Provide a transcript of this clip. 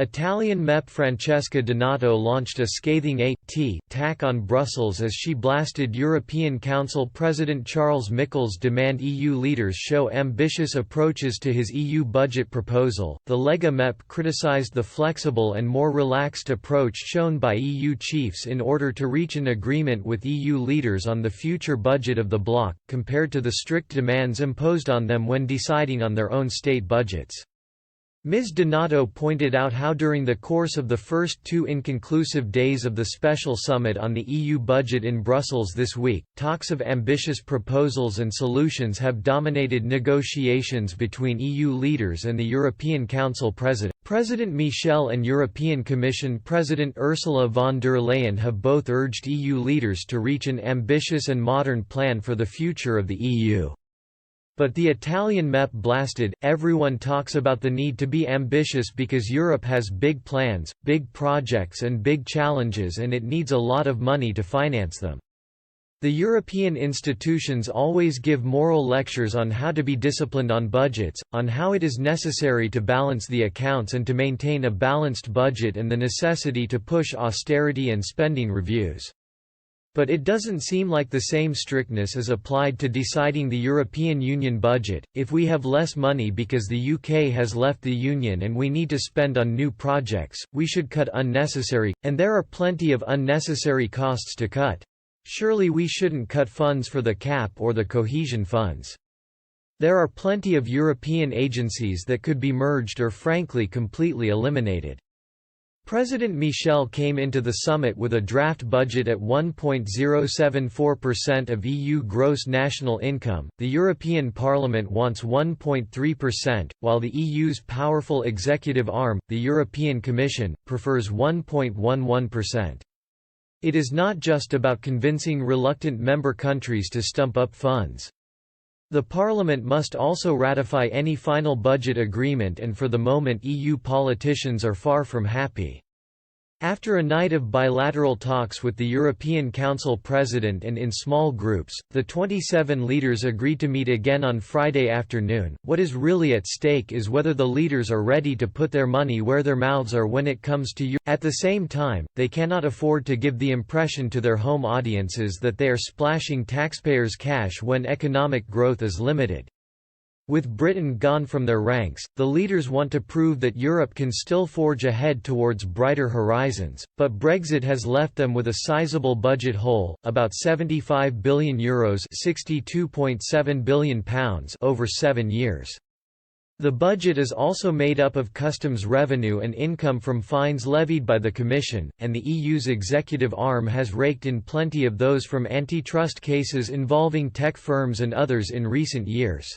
Italian MEP Francesca Donato launched a scathing attack on Brussels as she blasted European Council President Charles Michel's demand EU leaders show ambitious approaches to his EU budget proposal. The Lega MEP criticized the flexible and more relaxed approach shown by EU chiefs in order to reach an agreement with EU leaders on the future budget of the bloc, compared to the strict demands imposed on them when deciding on their own state budgets. Ms. Donato pointed out how during the course of the first 2 inconclusive days of the special summit on the EU budget in Brussels this week, talks of ambitious proposals and solutions have dominated negotiations between EU leaders and the European Council President. President Michel and European Commission President Ursula von der Leyen have both urged EU leaders to reach an ambitious and modern plan for the future of the EU. But the Italian MEP blasted, "Everyone talks about the need to be ambitious because Europe has big plans, big projects and big challenges and it needs a lot of money to finance them. The European institutions always give moral lectures on how to be disciplined on budgets, on how it is necessary to balance the accounts and to maintain a balanced budget and the necessity to push austerity and spending reviews. But it doesn't seem like the same strictness is applied to deciding the European Union budget. If we have less money because the UK has left the Union and we need to spend on new projects, we should cut unnecessary, and there are plenty of unnecessary costs to cut. Surely we shouldn't cut funds for the CAP or the cohesion funds. There are plenty of European agencies that could be merged or frankly completely eliminated." President Michel came into the summit with a draft budget at 1.074% of EU gross national income. The European Parliament wants 1.3%, while the EU's powerful executive arm, the European Commission, prefers 1.11%. It is not just about convincing reluctant member countries to stump up funds. The Parliament must also ratify any final budget agreement, and for the moment EU politicians are far from happy. After a night of bilateral talks with the European Council President and in small groups, the 27 leaders agreed to meet again on Friday afternoon. What is really at stake is whether the leaders are ready to put their money where their mouths are when it comes to Europe. At the same time, they cannot afford to give the impression to their home audiences that they are splashing taxpayers' cash when economic growth is limited. With Britain gone from their ranks, the leaders want to prove that Europe can still forge ahead towards brighter horizons, but Brexit has left them with a sizable budget hole, about €75 billion £62.7 billion over 7 years. The budget is also made up of customs revenue and income from fines levied by the Commission, and the EU's executive arm has raked in plenty of those from antitrust cases involving tech firms and others in recent years.